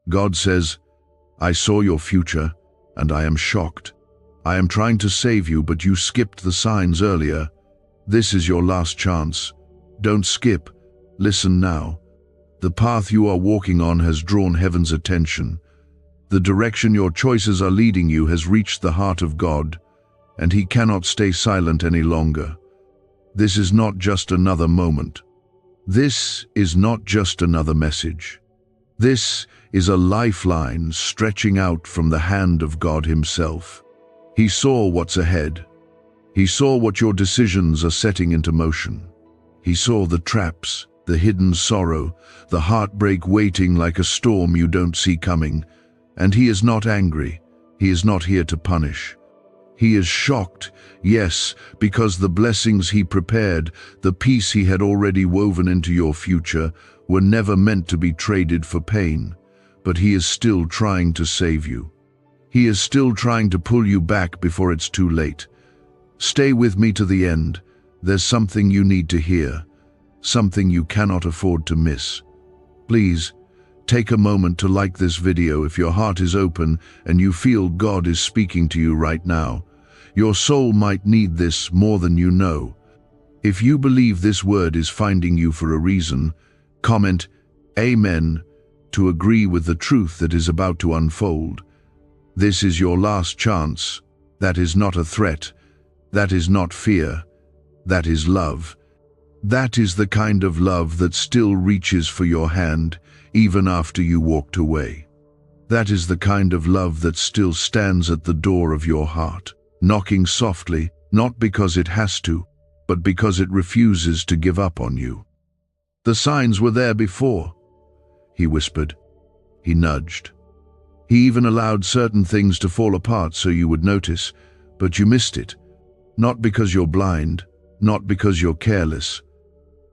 God says, I saw your future, and I am shocked. I am trying to save you, but you skipped the signs earlier. This is your last chance. Don't skip. Listen now. The path you are walking on has drawn heaven's attention. The direction your choices are leading you has reached the heart of God, and He cannot stay silent any longer. This is not just another moment. This is not just another message. This is a lifeline stretching out from the hand of God Himself. He saw what's ahead. He saw what your decisions are setting into motion. He saw the traps, the hidden sorrow, the heartbreak waiting like a storm you don't see coming. And He is not angry. He is not here to punish. He is shocked, yes, because the blessings He prepared, the peace He had already woven into your future, were never meant to be traded for pain. But He is still trying to save you. He is still trying to pull you back before it's too late. Stay with me to the end. There's something you need to hear, something you cannot afford to miss. Please, take a moment to like this video if your heart is open and you feel God is speaking to you right now. Your soul might need this more than you know. If you believe this word is finding you for a reason, comment Amen to agree with the truth that is about to unfold. This is your last chance. That is not a threat. That is not fear. That is love. That is the kind of love that still reaches for your hand, even after you walked away. That is the kind of love that still stands at the door of your heart, knocking softly, not because it has to, but because it refuses to give up on you. The signs were there before, He whispered. He nudged. He even allowed certain things to fall apart so you would notice, but you missed it. Not because you're blind, not because you're careless.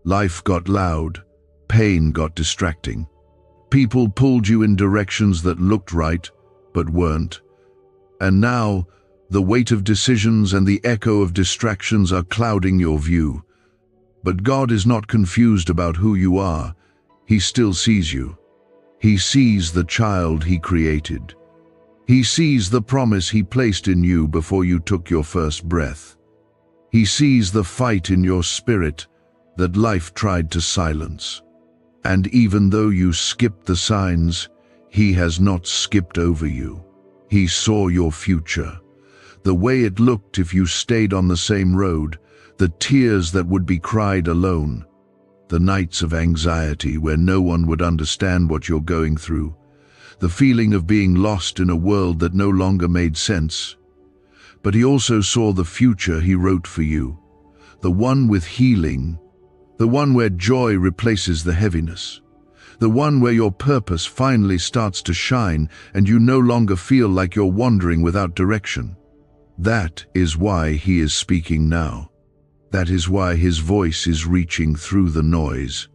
Life got loud, pain got distracting. People pulled you in directions that looked right, but weren't. And now, the weight of decisions and the echo of distractions are clouding your view. But God is not confused about who you are. He still sees you. He sees the child He created. He sees the promise He placed in you before you took your first breath. He sees the fight in your spirit that life tried to silence. And even though you skipped the signs, He has not skipped over you. He saw your future. The way it looked if you stayed on the same road, the tears that would be cried alone, the nights of anxiety where no one would understand what you're going through, the feeling of being lost in a world that no longer made sense. But He also saw the future He wrote for you, the one with healing, the one where joy replaces the heaviness, the one where your purpose finally starts to shine and you no longer feel like you're wandering without direction. That is why He is speaking now. That is why His voice is reaching through the noise.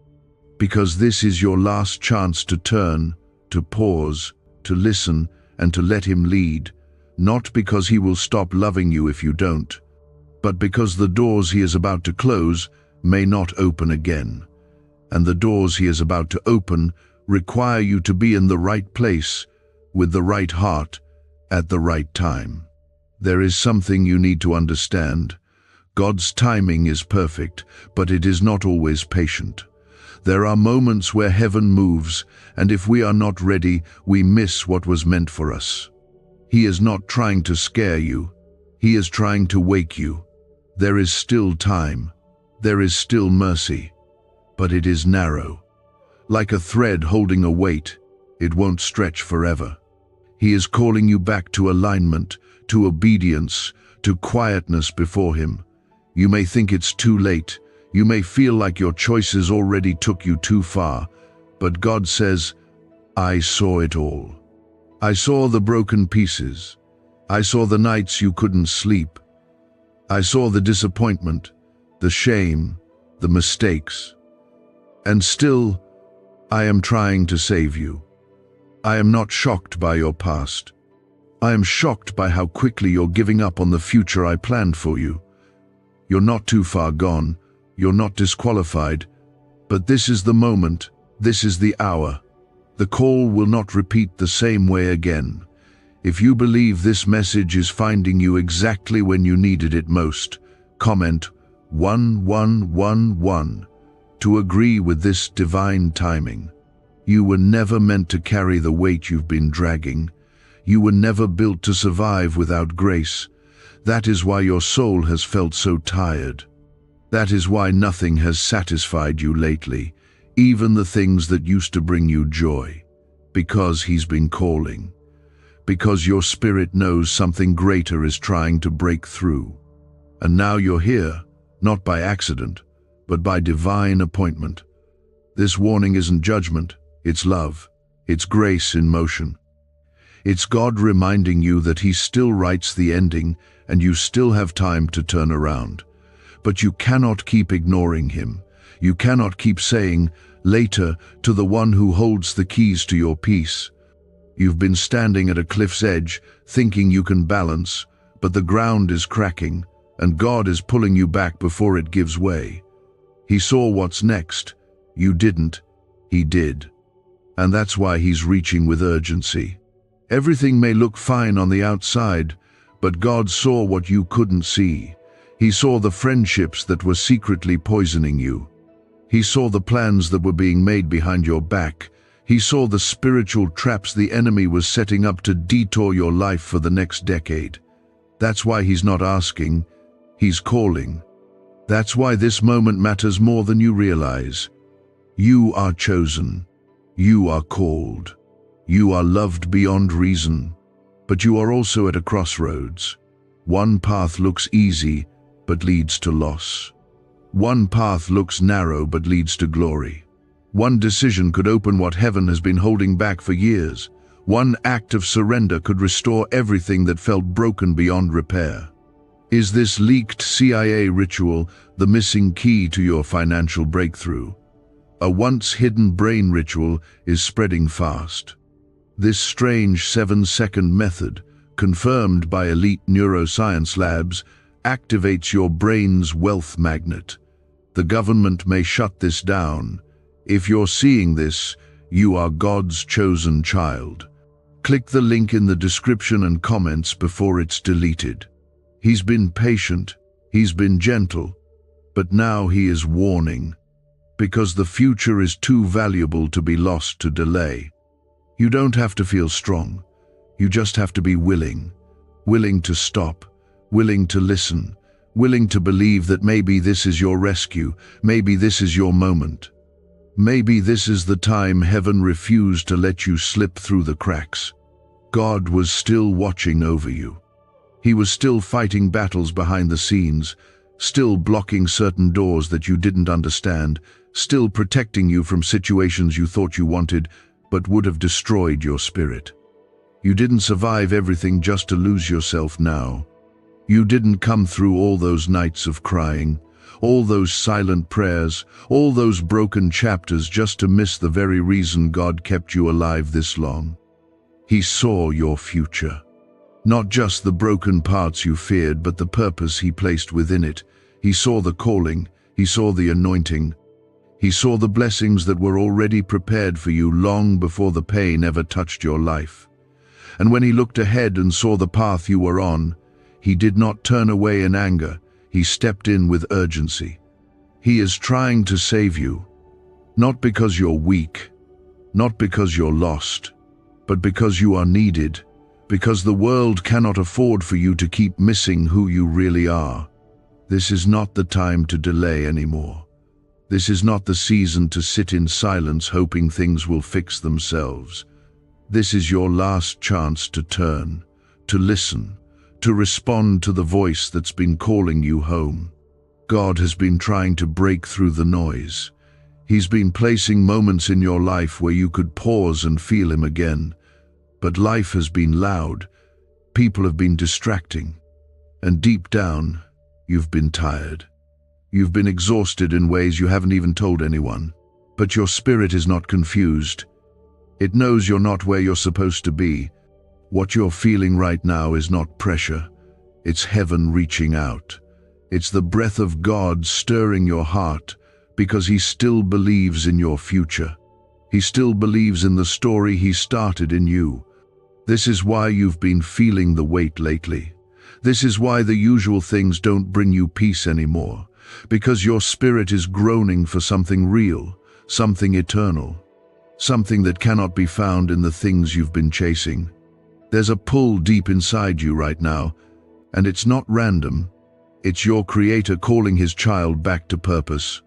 Because this is your last chance to turn, to pause, to listen, and to let Him lead. Not because He will stop loving you if you don't, but because the doors He is about to close may not open again. And the doors He is about to open require you to be in the right place, with the right heart, at the right time. There is something you need to understand. God's timing is perfect, but it is not always patient. There are moments where heaven moves, and if we are not ready, we miss what was meant for us. He is not trying to scare you. He is trying to wake you. There is still time. There is still mercy. But it is narrow. Like a thread holding a weight, it won't stretch forever. He is calling you back to alignment, to obedience, to quietness before Him. You may think it's too late. You may feel like your choices already took you too far. But God says, I saw it all. I saw the broken pieces. I saw the nights you couldn't sleep. I saw the disappointment, the shame, the mistakes. And still, I am trying to save you. I am not shocked by your past. I am shocked by how quickly you're giving up on the future I planned for you. You're not too far gone. You're not disqualified. But this is the moment. This is the hour. The call will not repeat the same way again. If you believe this message is finding you exactly when you needed it most, comment 1111 to agree with this divine timing. You were never meant to carry the weight you've been dragging. You were never built to survive without grace. That is why your soul has felt so tired. That is why nothing has satisfied you lately, even the things that used to bring you joy. Because He's been calling. Because your spirit knows something greater is trying to break through. And now you're here, not by accident, but by divine appointment. This warning isn't judgment, it's love. It's grace in motion. It's God reminding you that He still writes the ending and you still have time to turn around. But you cannot keep ignoring Him. You cannot keep saying, later, to the one who holds the keys to your peace. You've been standing at a cliff's edge, thinking you can balance, but the ground is cracking, and God is pulling you back before it gives way. He saw what's next. You didn't. He did. And that's why He's reaching with urgency. Everything may look fine on the outside, but God saw what you couldn't see. He saw the friendships that were secretly poisoning you. He saw the plans that were being made behind your back. He saw the spiritual traps the enemy was setting up to detour your life for the next decade. That's why He's not asking, He's calling. That's why this moment matters more than you realize. You are chosen. You are called. You are loved beyond reason. But you are also at a crossroads. One path looks easy, but leads to loss. One path looks narrow, but leads to glory. One decision could open what heaven has been holding back for years. One act of surrender could restore everything that felt broken beyond repair. Is this leaked CIA ritual the missing key to your financial breakthrough? A once-hidden brain ritual is spreading fast. This strange 7-second method, confirmed by elite neuroscience labs, activates your brain's wealth magnet. The government may shut this down. If you're seeing this, you are God's chosen child. Click the link in the description and comments before it's deleted. He's been patient, He's been gentle, but now He is warning. Because the future is too valuable to be lost to delay. You don't have to feel strong. You just have to be willing. Willing to stop. Willing to listen. Willing to believe that maybe this is your rescue. Maybe this is your moment. Maybe this is the time heaven refused to let you slip through the cracks. God was still watching over you. He was still fighting battles behind the scenes, still blocking certain doors that you didn't understand, still protecting you from situations you thought you wanted, but would have destroyed your spirit. You didn't survive everything just to lose yourself now. You didn't come through all those nights of crying, all those silent prayers, all those broken chapters just to miss the very reason God kept you alive this long. He saw your future. Not just the broken parts you feared, but the purpose He placed within it. He saw the calling. He saw the anointing. He saw the blessings that were already prepared for you long before the pain ever touched your life. And when He looked ahead and saw the path you were on, He did not turn away in anger. He stepped in with urgency. He is trying to save you, not because you're weak, not because you're lost, but because you are needed, because the world cannot afford for you to keep missing who you really are. This is not the time to delay anymore. This is not the season to sit in silence hoping things will fix themselves. This is your last chance to turn, to listen, to respond to the voice that's been calling you home. God has been trying to break through the noise. He's been placing moments in your life where you could pause and feel Him again. But life has been loud, people have been distracting, and deep down, you've been tired. You've been exhausted in ways you haven't even told anyone. But your spirit is not confused. It knows you're not where you're supposed to be. What you're feeling right now is not pressure. It's heaven reaching out. It's the breath of God stirring your heart because He still believes in your future. He still believes in the story he started in you. This is why you've been feeling the weight lately. This is why the usual things don't bring you peace anymore. Because your spirit is groaning for something real, something eternal, something that cannot be found in the things you've been chasing. There's a pull deep inside you right now, and it's not random. It's your Creator calling His child back to purpose.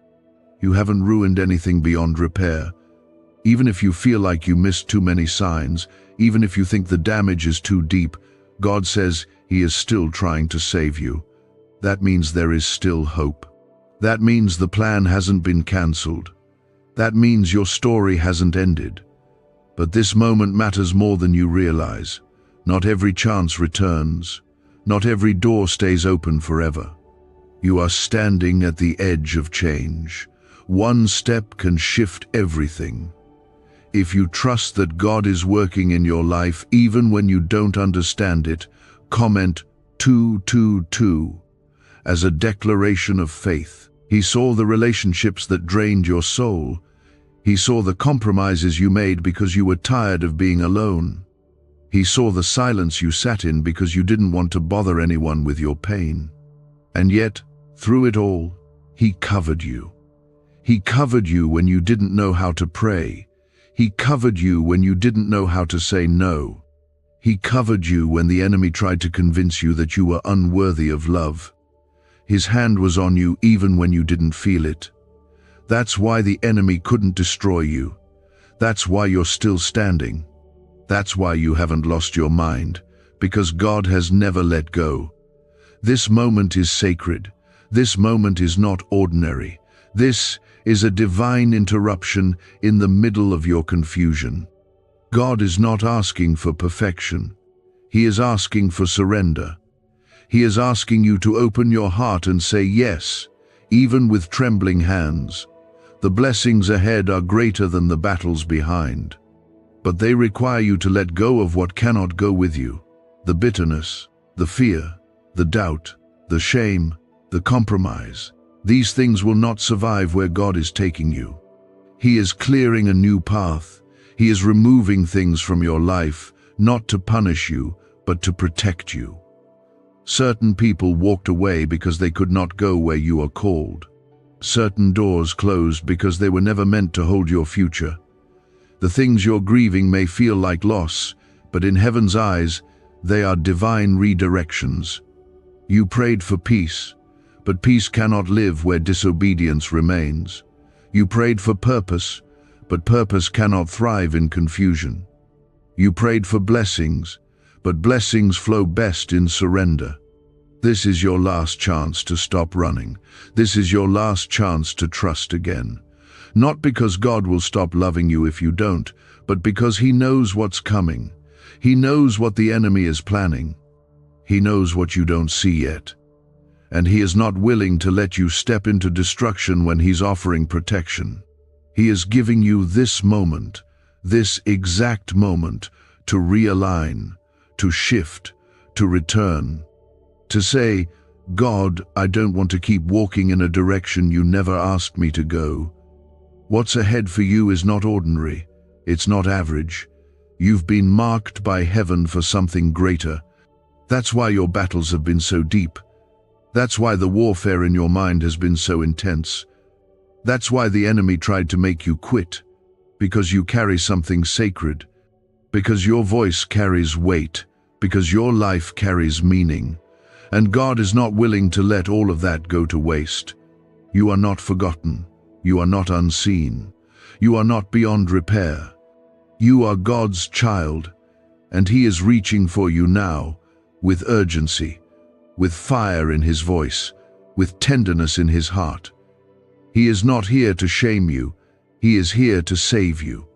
You haven't ruined anything beyond repair. Even if you feel like you missed too many signs, even if you think the damage is too deep, God says He is still trying to save you. That means there is still hope. That means the plan hasn't been cancelled. That means your story hasn't ended. But this moment matters more than you realize. Not every chance returns. Not every door stays open forever. You are standing at the edge of change. One step can shift everything. If you trust that God is working in your life even when you don't understand it, comment 222 as a declaration of faith. He saw the relationships that drained your soul. He saw the compromises you made because you were tired of being alone. He saw the silence you sat in because you didn't want to bother anyone with your pain. And yet, through it all, He covered you. He covered you when you didn't know how to pray. He covered you when you didn't know how to say no. He covered you when the enemy tried to convince you that you were unworthy of love. His hand was on you even when you didn't feel it. That's why the enemy couldn't destroy you. That's why you're still standing. That's why you haven't lost your mind, because God has never let go. This moment is sacred. This moment is not ordinary. This is a divine interruption in the middle of your confusion. God is not asking for perfection. He is asking for surrender. He is asking you to open your heart and say yes, even with trembling hands. The blessings ahead are greater than the battles behind. But they require you to let go of what cannot go with you. The bitterness, the fear, the doubt, the shame, the compromise. These things will not survive where God is taking you. He is clearing a new path. He is removing things from your life, not to punish you, but to protect you. Certain people walked away because they could not go where you are called. Certain doors closed because they were never meant to hold your future. The things you're grieving may feel like loss, but in heaven's eyes, they are divine redirections. You prayed for peace, but peace cannot live where disobedience remains. You prayed for purpose, but purpose cannot thrive in confusion. You prayed for blessings, but blessings flow best in surrender. This is your last chance to stop running. This is your last chance to trust again. Not because God will stop loving you if you don't, but because He knows what's coming. He knows what the enemy is planning. He knows what you don't see yet. And He is not willing to let you step into destruction when He's offering protection. He is giving you this moment, this exact moment, to realign, to shift, to return. To say, God, I don't want to keep walking in a direction you never asked me to go. What's ahead for you is not ordinary. It's not average. You've been marked by heaven for something greater. That's why your battles have been so deep. That's why the warfare in your mind has been so intense. That's why the enemy tried to make you quit. Because you carry something sacred. Because your voice carries weight. Because your life carries meaning. And God is not willing to let all of that go to waste. You are not forgotten. You are not unseen. You are not beyond repair. You are God's child, and He is reaching for you now, with urgency, with fire in His voice, with tenderness in His heart. He is not here to shame you. He is here to save you.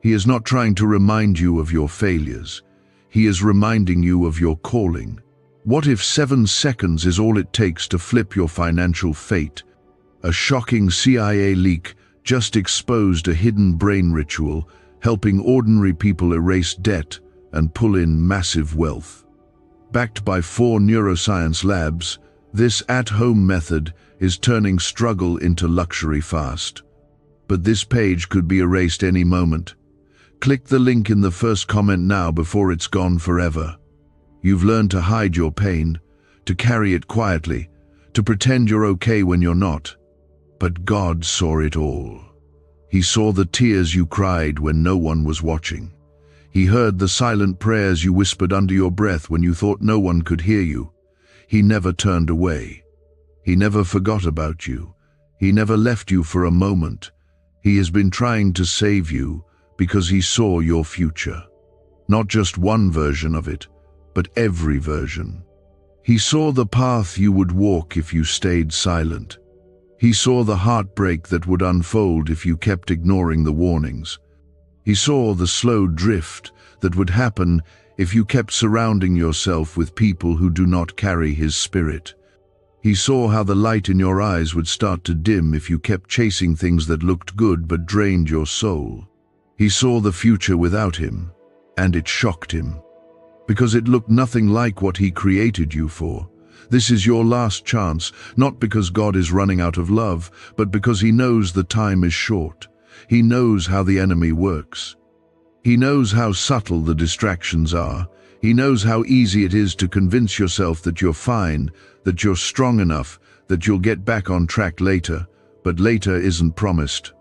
He is not trying to remind you of your failures. He is reminding you of your calling. What if 7 seconds is all it takes to flip your financial fate? A shocking CIA leak just exposed a hidden brain ritual, helping ordinary people erase debt and pull in massive wealth. Backed by 4 neuroscience labs, this at-home method is turning struggle into luxury fast. but this page could be erased any moment. Click the link in the first comment now before it's gone forever. You've learned to hide your pain, to carry it quietly, to pretend you're okay when you're not. But God saw it all. He saw the tears you cried when no one was watching. He heard the silent prayers you whispered under your breath when you thought no one could hear you. He never turned away. He never forgot about you. He never left you for a moment. He has been trying to save you because he saw your future. Not just one version of it, but every version. He saw the path you would walk if you stayed silent. He saw the heartbreak that would unfold if you kept ignoring the warnings. He saw the slow drift that would happen if you kept surrounding yourself with people who do not carry his spirit. He saw how the light in your eyes would start to dim if you kept chasing things that looked good but drained your soul. He saw the future without him, and it shocked him, because it looked nothing like what he created you for. This is your last chance, not because God is running out of love, but because he knows the time is short. He knows how the enemy works. He knows how subtle the distractions are. He knows how easy it is to convince yourself that you're fine, that you're strong enough, that you'll get back on track later. But later isn't promised.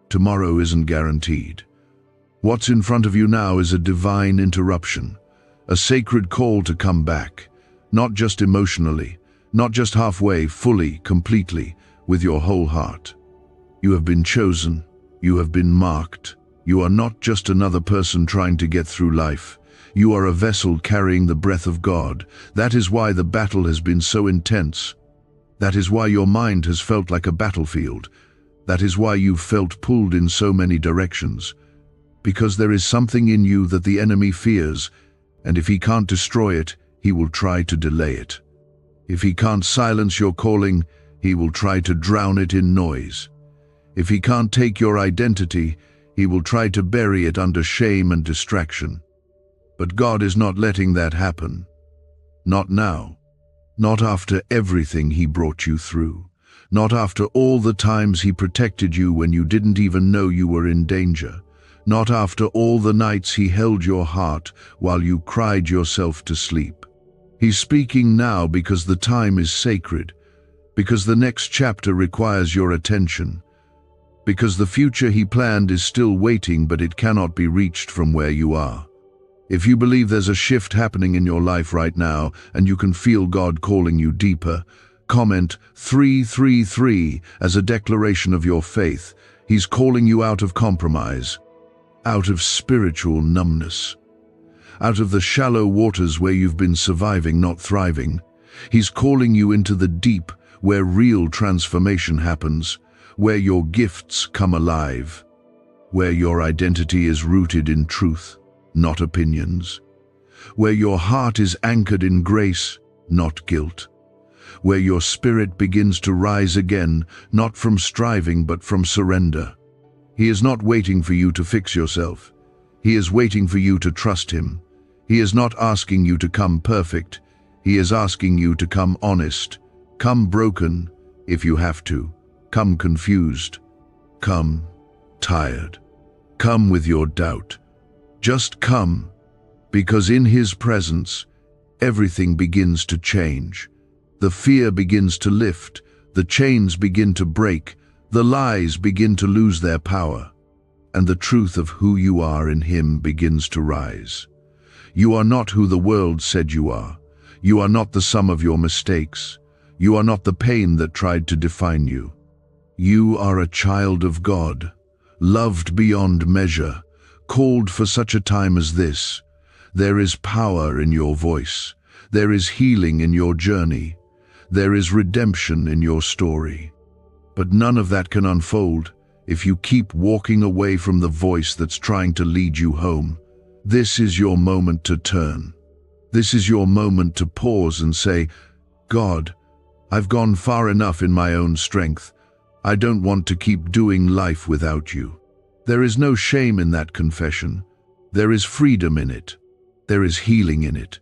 Tomorrow isn't guaranteed. What's in front of you now is a divine interruption, a sacred call to come back, not just emotionally, not just halfway, fully, completely, with your whole heart. You have been chosen. You have been marked. You are not just another person trying to get through life. You are a vessel carrying the breath of God. That is why the battle has been so intense. That is why your mind has felt like a battlefield. That is why you've felt pulled in so many directions. Because there is something in you that the enemy fears, and if he can't destroy it, he will try to delay it. If he can't silence your calling, he will try to drown it in noise. If he can't take your identity, he will try to bury it under shame and distraction. But God is not letting that happen. Not now. Not after everything he brought you through. Not after all the times he protected you when you didn't even know you were in danger. Not after all the nights he held your heart while you cried yourself to sleep. He's speaking now because the time is sacred, because the next chapter requires your attention, because the future he planned is still waiting, but it cannot be reached from where you are. If you believe there's a shift happening in your life right now and you can feel God calling you deeper, comment 333 as a declaration of your faith. He's calling you out of compromise, out of spiritual numbness, out of the shallow waters where you've been surviving, not thriving. He's calling you into the deep where real transformation happens, where your gifts come alive, where your identity is rooted in truth, not opinions, where your heart is anchored in grace, not guilt, where your spirit begins to rise again, not from striving but from surrender. He is not waiting for you to fix yourself. He is waiting for you to trust him. He is not asking you to come perfect. He is asking you to come honest. Come broken, if you have to. Come confused. Come tired. Come with your doubt. Just come, because in his presence, everything begins to change. The fear begins to lift. The chains begin to break. The lies begin to lose their power. And the truth of who you are in him begins to rise. You are not who the world said you are. You are not the sum of your mistakes. You are not the pain that tried to define you. You are a child of God, loved beyond measure, called for such a time as this. There is power in your voice. There is healing in your journey. There is redemption in your story. But none of that can unfold if you keep walking away from the voice that's trying to lead you home. This is your moment to turn. This is your moment to pause and say, God, I've gone far enough in my own strength. I don't want to keep doing life without you. There is no shame in that confession. There is freedom in it. There is healing in it.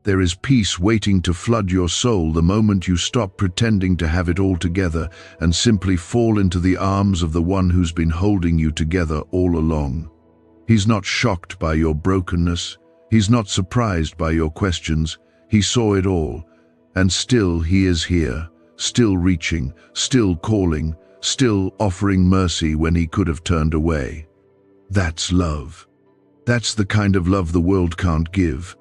There is peace waiting to flood your soul the moment you stop pretending to have it all together and simply fall into the arms of the one who's been holding you together all along. He's not shocked by your brokenness. He's not surprised by your questions. He saw it all. And still he is here, still reaching, still calling, still offering mercy when he could have turned away. That's love. That's the kind of love the world can't give.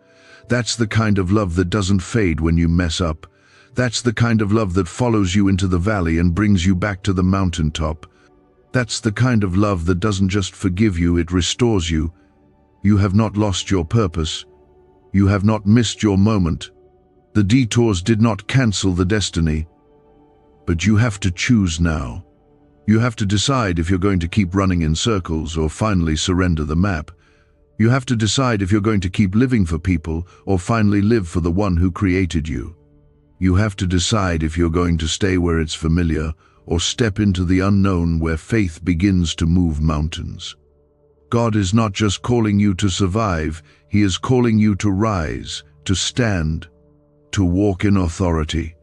That's the kind of love that doesn't fade when you mess up. That's the kind of love that follows you into the valley and brings you back to the mountaintop. That's the kind of love that doesn't just forgive you, it restores you. You have not lost your purpose. You have not missed your moment. The detours did not cancel the destiny. But you have to choose now. You have to decide if you're going to keep running in circles or finally surrender the map. You have to decide if you're going to keep living for people or finally live for the one who created you. You have to decide if you're going to stay where it's familiar or step into the unknown where faith begins to move mountains. God is not just calling you to survive, He is calling you to rise, to stand, to walk in authority,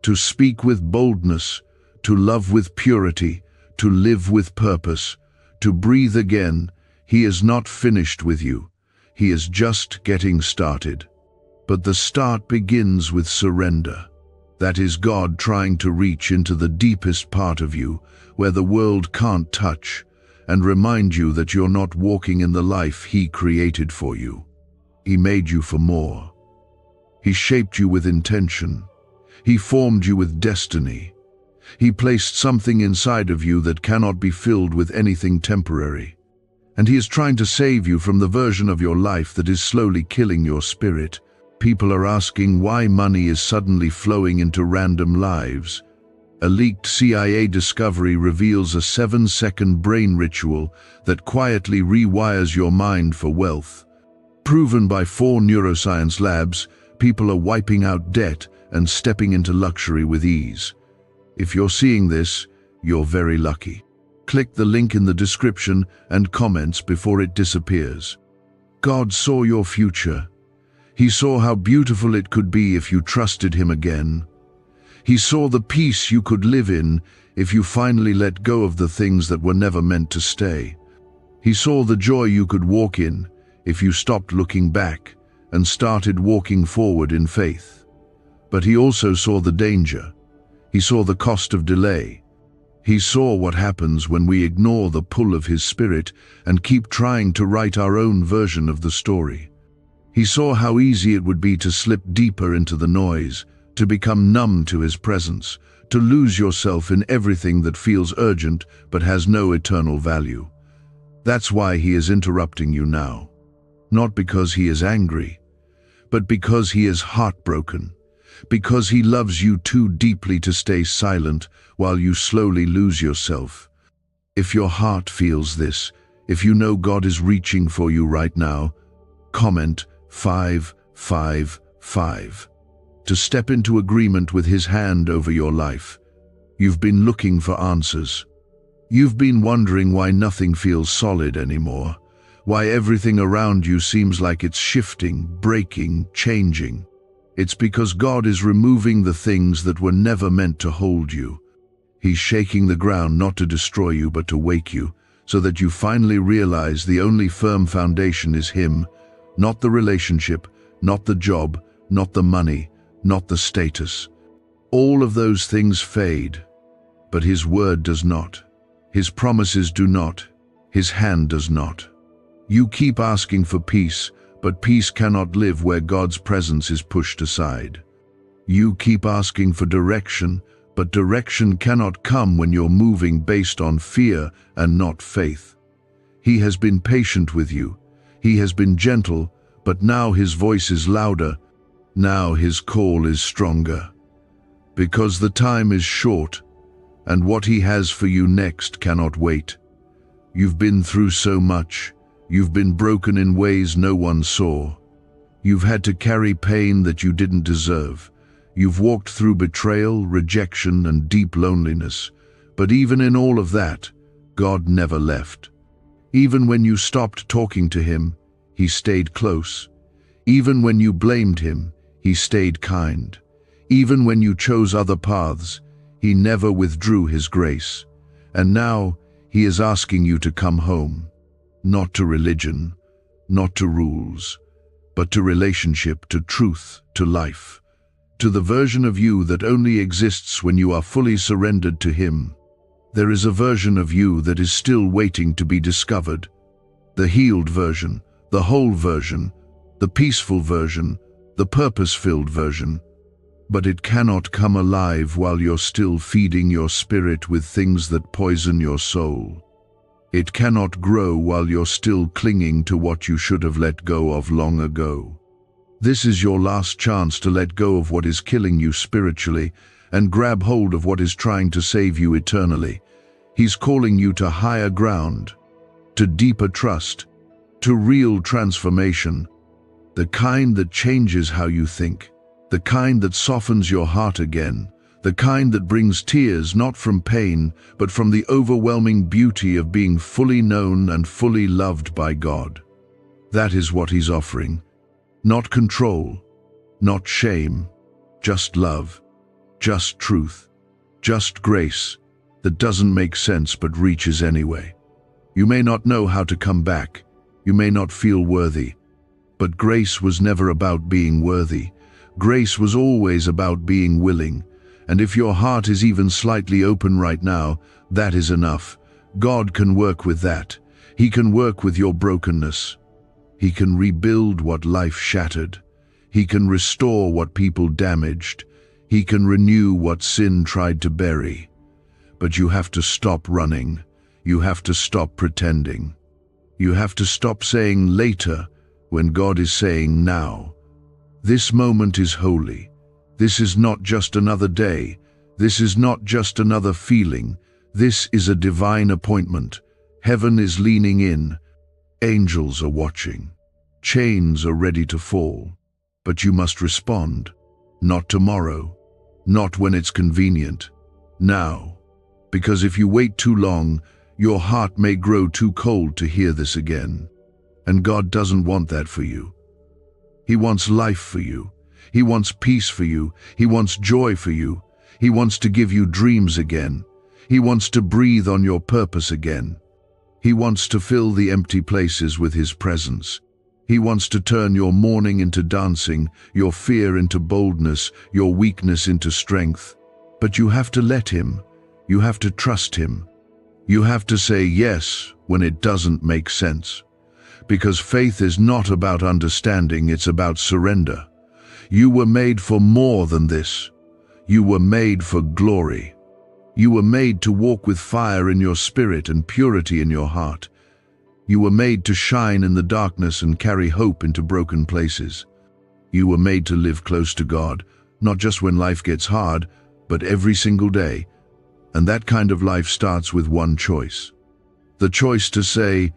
to speak with boldness, to love with purity, to live with purpose, to breathe again. He is not finished with you. He is just getting started. But the start begins with surrender. That is God trying to reach into the deepest part of you, where the world can't touch, and remind you that you're not walking in the life He created for you. He made you for more. He shaped you with intention. He formed you with destiny. He placed something inside of you that cannot be filled with anything temporary. And He is trying to save you from the version of your life that is slowly killing your spirit. People are asking why money is suddenly flowing into random lives. A leaked CIA discovery reveals a 7-second brain ritual that quietly rewires your mind for wealth. Proven by 4 neuroscience labs, people are wiping out debt and stepping into luxury with ease. If you're seeing this, you're very lucky. Click the link in the description and comments before it disappears. God saw your future. He saw how beautiful it could be if you trusted Him again. He saw the peace you could live in if you finally let go of the things that were never meant to stay. He saw the joy you could walk in if you stopped looking back and started walking forward in faith. But He also saw the danger. He saw the cost of delay. He saw what happens when we ignore the pull of His Spirit and keep trying to write our own version of the story. He saw how easy it would be to slip deeper into the noise, to become numb to His presence, to lose yourself in everything that feels urgent but has no eternal value. That's why He is interrupting you now. Not because He is angry, but because He is heartbroken. Because He loves you too deeply to stay silent while you slowly lose yourself. If your heart feels this, if you know God is reaching for you right now, comment 555 to step into agreement with His hand over your life. You've been looking for answers. You've been wondering why nothing feels solid anymore, why everything around you seems like it's shifting, breaking, changing. It's because God is removing the things that were never meant to hold you. He's shaking the ground not to destroy you but to wake you, so that you finally realize the only firm foundation is Him, not the relationship, not the job, not the money, not the status. All of those things fade, but His word does not. His promises do not. His hand does not. You keep asking for peace, but peace cannot live where God's presence is pushed aside. You keep asking for direction, but direction cannot come when you're moving based on fear and not faith. He has been patient with you. He has been gentle, but now His voice is louder. Now His call is stronger. Because the time is short, and what He has for you next cannot wait. You've been through so much. You've been broken in ways no one saw. You've had to carry pain that you didn't deserve. You've walked through betrayal, rejection, and deep loneliness. But even in all of that, God never left. Even when you stopped talking to Him, He stayed close. Even when you blamed Him, He stayed kind. Even when you chose other paths, he never withdrew his grace. And now he is asking you to come home, not to religion, not to rules, but to relationship, to truth, to life, to the version of you that only exists when you are fully surrendered to him. There is a version of you that is still waiting to be discovered. The healed version, the whole version, the peaceful version, the purpose-filled version. But it cannot come alive while you're still feeding your spirit with things that poison your soul. It cannot grow while you're still clinging to what you should have let go of long ago. This is your last chance to let go of what is killing you spiritually and grab hold of what is trying to save you eternally. He's calling you to higher ground, to deeper trust, to real transformation, the kind that changes how you think, the kind that softens your heart again, the kind that brings tears not from pain, but from the overwhelming beauty of being fully known and fully loved by God. That is what he's offering. Not control, not shame, just love, just truth, just grace that doesn't make sense but reaches anyway. You may not know how to come back, you may not feel worthy, but grace was never about being worthy. Grace was always about being willing. And if your heart is even slightly open right now, that is enough. God can work with that. He can work with your brokenness. He can rebuild what life shattered. He can restore what people damaged. He can renew what sin tried to bury. But you have to stop running. You have to stop pretending. You have to stop saying later when God is saying now. This moment is holy. This is not just another day. This is not just another feeling. This is a divine appointment. Heaven is leaning in. Angels are watching. Chains are ready to fall. But you must respond. Not tomorrow. Not when it's convenient. Now. Because if you wait too long, your heart may grow too cold to hear this again. And God doesn't want that for you. He wants life for you. He wants peace for you. He wants joy for you. He wants to give you dreams again. He wants to breathe on your purpose again. He wants to fill the empty places with his presence. He wants to turn your mourning into dancing, your fear into boldness, your weakness into strength. But you have to let him. You have to trust him. You have to say yes when it doesn't make sense. Because faith is not about understanding, it's about surrender. You were made for more than this. You were made for glory. You were made to walk with fire in your spirit and purity in your heart. You were made to shine in the darkness and carry hope into broken places. You were made to live close to God, not just when life gets hard, but every single day. And that kind of life starts with one choice. The choice to say,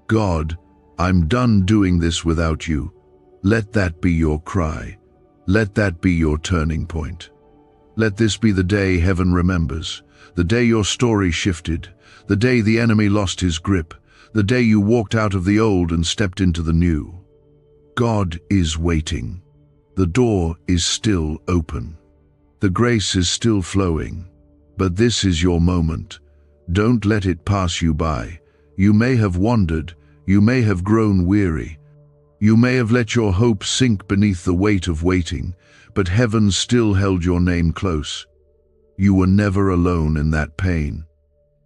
God, I'm done doing this without you. Let that be your cry. Let that be your turning point. Let this be the day heaven remembers, the day your story shifted, the day the enemy lost his grip, the day you walked out of the old and stepped into the new. God is waiting. The door is still open. The grace is still flowing. But this is your moment. Don't let it pass you by. You may have wandered. You may have grown weary. You may have let your hope sink beneath the weight of waiting, but heaven still held your name close. You were never alone in that pain.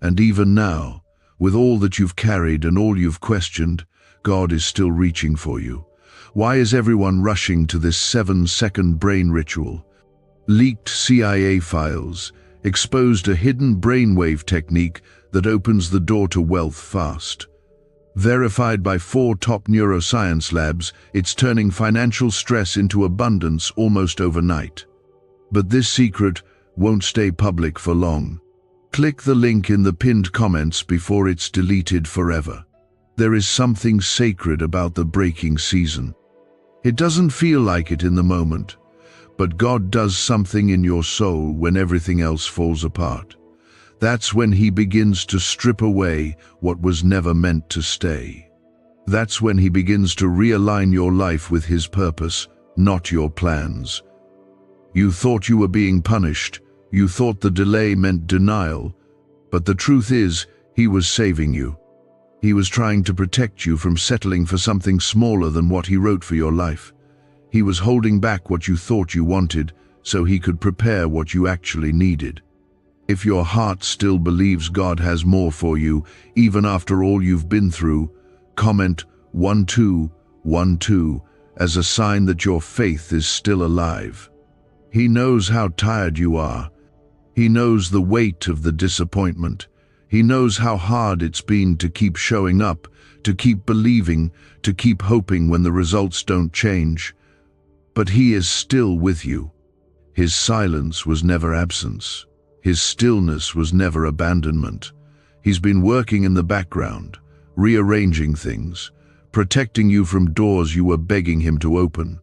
And even now, with all that you've carried and all you've questioned, God is still reaching for you. Why is everyone rushing to this 7-second brain ritual? Leaked CIA files exposed a hidden brainwave technique that opens the door to wealth fast. Verified by 4 top neuroscience labs, it's turning financial stress into abundance almost overnight. But this secret won't stay public for long. Click the link in the pinned comments before it's deleted forever. There is something sacred about the breaking season. It doesn't feel like it in the moment, but God does something in your soul when everything else falls apart. That's when he begins to strip away what was never meant to stay. That's when he begins to realign your life with his purpose, not your plans. You thought you were being punished. You thought the delay meant denial. But the truth is, he was saving you. He was trying to protect you from settling for something smaller than what he wrote for your life. He was holding back what you thought you wanted so he could prepare what you actually needed. If your heart still believes God has more for you, even after all you've been through, comment 1212 as a sign that your faith is still alive. He knows how tired you are. He knows the weight of the disappointment. He knows how hard it's been to keep showing up, to keep believing, to keep hoping when the results don't change. But he is still with you. His silence was never absence. His stillness was never abandonment. He's been working in the background, rearranging things, protecting you from doors you were begging him to open.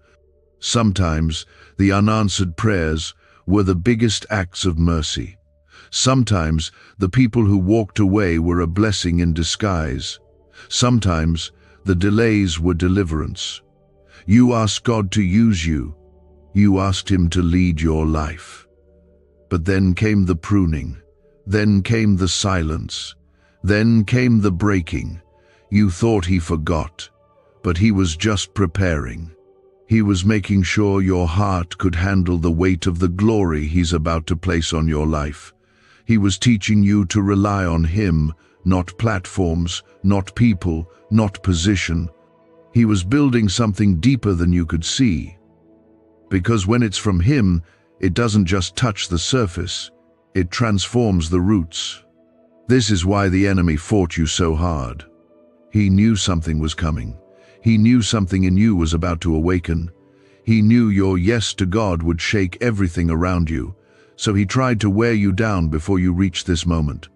Sometimes the unanswered prayers were the biggest acts of mercy. Sometimes the people who walked away were a blessing in disguise. Sometimes the delays were deliverance. You asked God to use you. You asked him to lead your life. But then came the pruning. Then came the silence. Then came the breaking. You thought he forgot, but he was just preparing. He was making sure your heart could handle the weight of the glory he's about to place on your life. He was teaching you to rely on him, not platforms, not people, not position. He was building something deeper than you could see. Because when it's from him, it doesn't just touch the surface, it transforms the roots. This is why the enemy fought you so hard. He knew something was coming. He knew something in you was about to awaken. He knew your yes to God would shake everything around you. So he tried to wear you down before you reached this moment.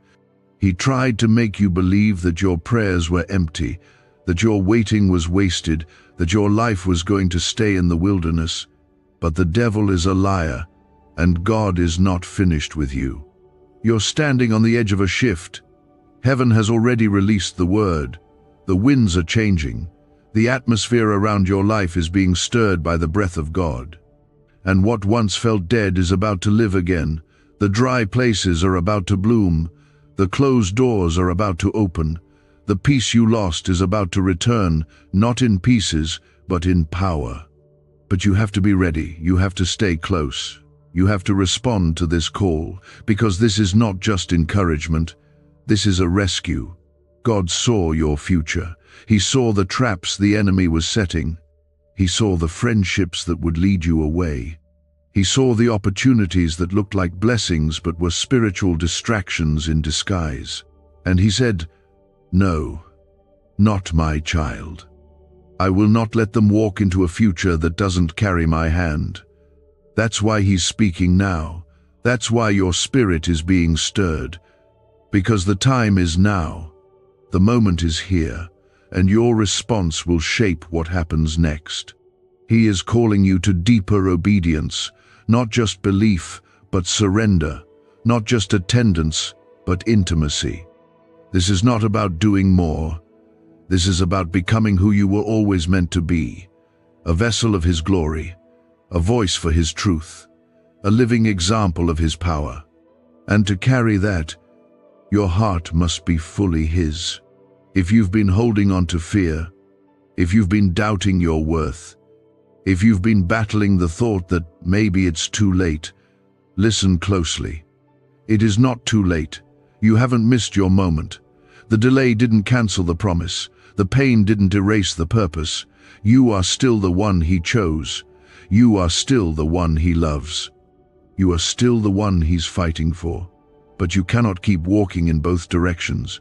He tried to make you believe that your prayers were empty, that your waiting was wasted, that your life was going to stay in the wilderness. But the devil is a liar, and God is not finished with you. You're standing on the edge of a shift. Heaven has already released the word. The winds are changing. The atmosphere around your life is being stirred by the breath of God. And what once felt dead is about to live again. The dry places are about to bloom. The closed doors are about to open. The peace you lost is about to return, not in pieces, but in power. But you have to be ready. You have to stay close. You have to respond to this call, because this is not just encouragement. This is a rescue. God saw your future. He saw the traps the enemy was setting. He saw the friendships that would lead you away. He saw the opportunities that looked like blessings but were spiritual distractions in disguise. And he said, "No, not my child. I will not let them walk into a future that doesn't carry my hand." That's why he's speaking now. That's why your spirit is being stirred. Because the time is now. The moment is here. And your response will shape what happens next. He is calling you to deeper obedience, not just belief, but surrender, not just attendance, but intimacy. This is not about doing more. This is about becoming who you were always meant to be, a vessel of his glory, a voice for his truth, a living example of his power. And to carry that, your heart must be fully his. If you've been holding on to fear, if you've been doubting your worth, if you've been battling the thought that maybe it's too late, listen closely. It is not too late. You haven't missed your moment. The delay didn't cancel the promise. The pain didn't erase the purpose. You are still the one he chose. You are still the one he loves. You are still the one he's fighting for. But you cannot keep walking in both directions.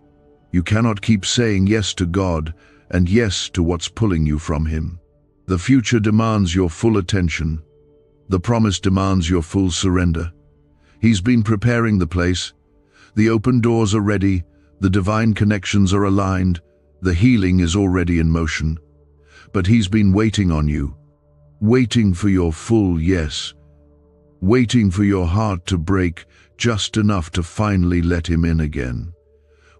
You cannot keep saying yes to God and yes to what's pulling you from him. The future demands your full attention. The promise demands your full surrender. He's been preparing the place. The open doors are ready. The divine connections are aligned. The healing is already in motion. But he's been waiting on you, waiting for your full yes, waiting for your heart to break just enough to finally let him in again.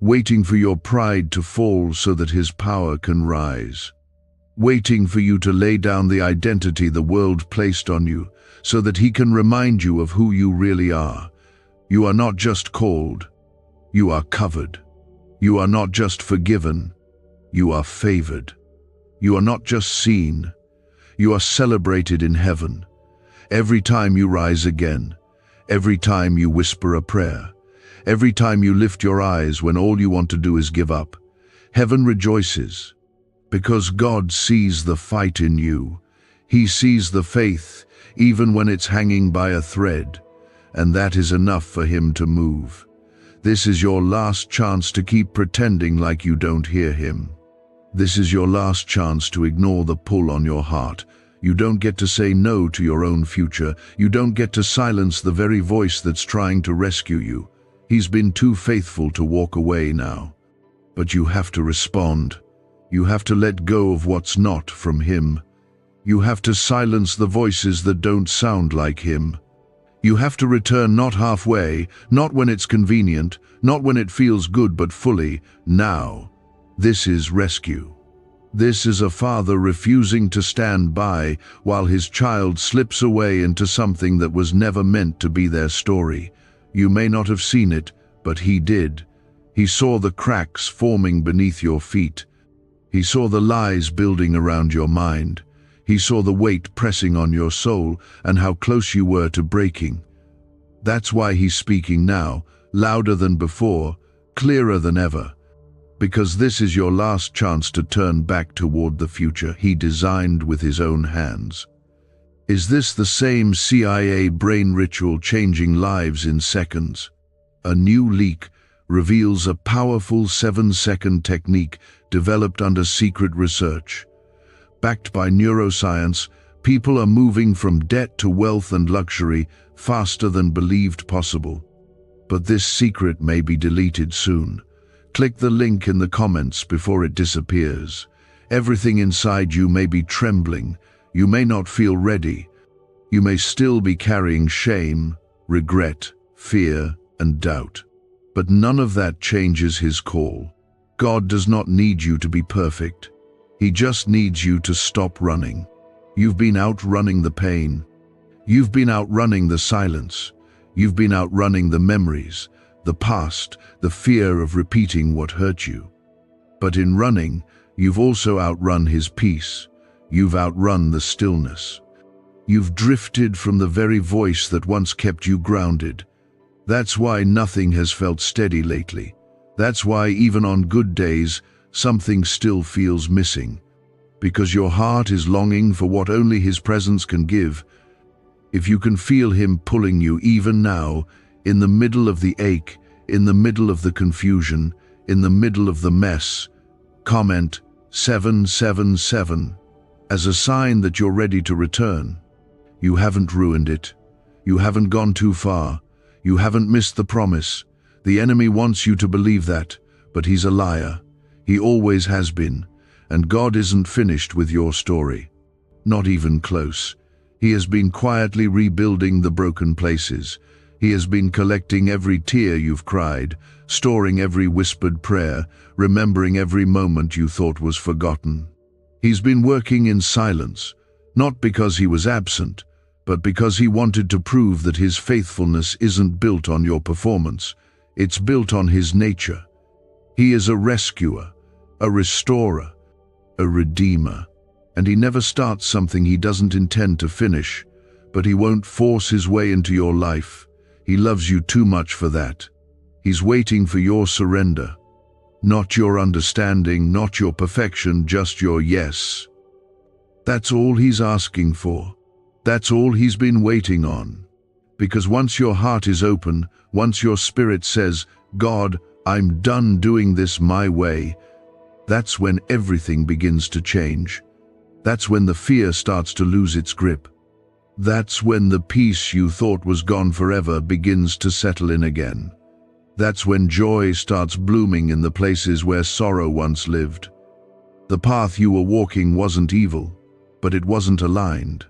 Waiting for your pride to fall so that his power can rise. waiting for you to lay down the identity the world placed on you, so that he can remind you of who you really are. You are not just called, you are covered. You are not just forgiven, you are favored. You are not just seen, you are celebrated in heaven. Every time you rise again, every time you whisper a prayer, every time you lift your eyes when all you want to do is give up, heaven rejoices. Because God sees the fight in you. He sees the faith, even when it's hanging by a thread, and that is enough for him to move. This is your last chance to keep pretending like you don't hear him. This is your last chance to ignore the pull on your heart. You don't get to say no to your own future. You don't get to silence the very voice that's trying to rescue you. He's been too faithful to walk away now. But you have to respond. You have to let go of what's not from him. You have to silence the voices that don't sound like him. You have to return not halfway, not when it's convenient, not when it feels good, but fully, now. This is rescue. This is a father refusing to stand by while his child slips away into something that was never meant to be their story. You may not have seen it, but he did. He saw the cracks forming beneath your feet. He saw the lies building around your mind. He saw the weight pressing on your soul and how close you were to breaking. That's why he's speaking now, louder than before, clearer than ever. Because this is your last chance to turn back toward the future he designed with his own hands. Is this the same CIA brain ritual changing lives in seconds? A new leak reveals a powerful 7-second technique developed under secret research. Backed by neuroscience, people are moving from debt to wealth and luxury faster than believed possible. But this secret may be deleted soon. Click the link in the comments before it disappears. Everything inside you may be trembling. You may not feel ready. You may still be carrying shame, regret, fear, and doubt. But none of that changes his call. God does not need you to be perfect. He just needs you to stop running. You've been outrunning the pain. You've been outrunning the silence. You've been outrunning the memories, the past, the fear of repeating what hurt you. But in running, you've also outrun his peace. You've outrun the stillness. You've drifted from the very voice that once kept you grounded. That's why nothing has felt steady lately. That's why even on good days, something still feels missing. Because your heart is longing for what only his presence can give. If you can feel him pulling you even now, in the middle of the ache, in the middle of the confusion, in the middle of the mess, comment 777 as a sign that you're ready to return. You haven't ruined it. You haven't gone too far. You haven't missed the promise. The enemy wants you to believe that, but he's a liar. He always has been, and God isn't finished with your story. Not even close. He has been quietly rebuilding the broken places. He has been collecting every tear you've cried, storing every whispered prayer, remembering every moment you thought was forgotten. He's been working in silence, not because he was absent, but because he wanted to prove that his faithfulness isn't built on your performance. It's built on his nature. He is a rescuer, a restorer, a redeemer. And he never starts something he doesn't intend to finish, but he won't force his way into your life. He loves you too much for that. He's waiting for your surrender. Not your understanding, not your perfection, just your yes. That's all he's asking for. That's all he's been waiting on. Because once your heart is open, once your spirit says, God, I'm done doing this my way, that's when everything begins to change. That's when the fear starts to lose its grip. That's when the peace you thought was gone forever begins to settle in again. That's when joy starts blooming in the places where sorrow once lived. The path you were walking wasn't evil, but it wasn't aligned.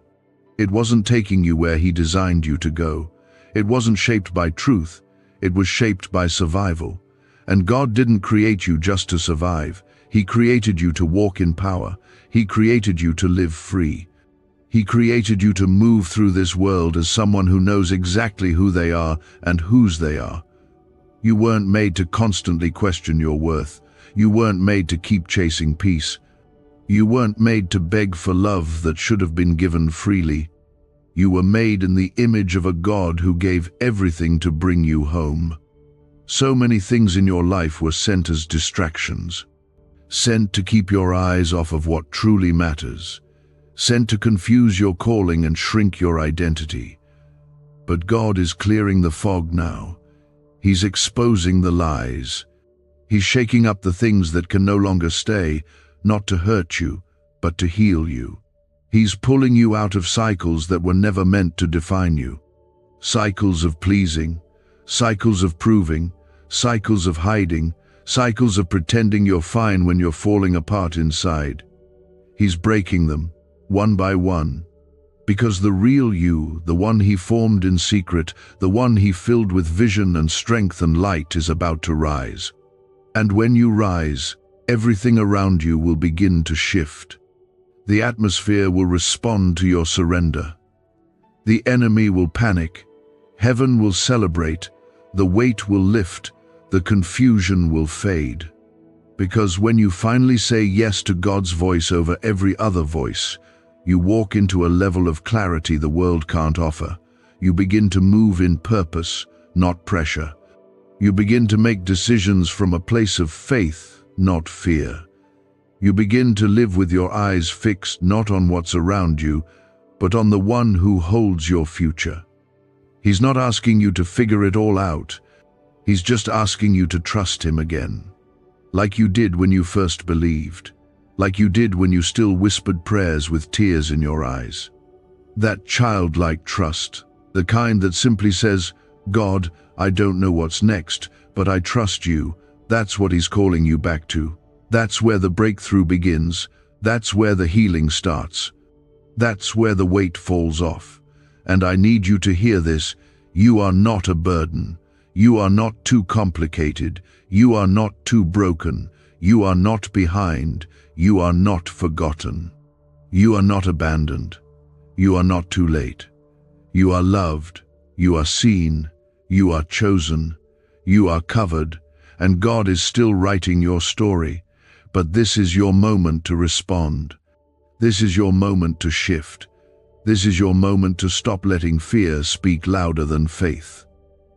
It wasn't taking you where he designed you to go. It wasn't shaped by truth. It was shaped by survival. And God didn't create you just to survive. He created you to walk in power. He created you to live free. He created you to move through this world as someone who knows exactly who they are and whose they are. You weren't made to constantly question your worth. You weren't made to keep chasing peace. You weren't made to beg for love that should have been given freely. You were made in the image of a God who gave everything to bring you home. So many things in your life were sent as distractions, sent to keep your eyes off of what truly matters, sent to confuse your calling and shrink your identity. But God is clearing the fog now. He's exposing the lies. He's shaking up the things that can no longer stay, not to hurt you, but to heal you. He's pulling you out of cycles that were never meant to define you. Cycles of pleasing, cycles of proving, cycles of hiding, cycles of pretending you're fine when you're falling apart inside. He's breaking them, one by one, because the real you, the one he formed in secret, the one he filled with vision and strength and light, is about to rise. And when you rise, everything around you will begin to shift. The atmosphere will respond to your surrender. The enemy will panic. Heaven will celebrate. The weight will lift. The confusion will fade. Because when you finally say yes to God's voice over every other voice, you walk into a level of clarity the world can't offer. You begin to move in purpose, not pressure. You begin to make decisions from a place of faith, not fear. You begin to live with your eyes fixed not on what's around you, but on the one who holds your future. He's not asking you to figure it all out. He's just asking you to trust him again, like you did when you first believed, like you did when you still whispered prayers with tears in your eyes. That childlike trust, the kind that simply says, "God, I don't know what's next, but I trust you," that's what he's calling you back to. That's where the breakthrough begins. That's where the healing starts. That's where the weight falls off. And I need you to hear this. You are not a burden. You are not too complicated. You are not too broken. You are not behind. You are not forgotten. You are not abandoned. You are not too late. You are loved. You are seen. You are chosen. You are covered. And God is still writing your story. But this is your moment to respond. This is your moment to shift. This is your moment to stop letting fear speak louder than faith.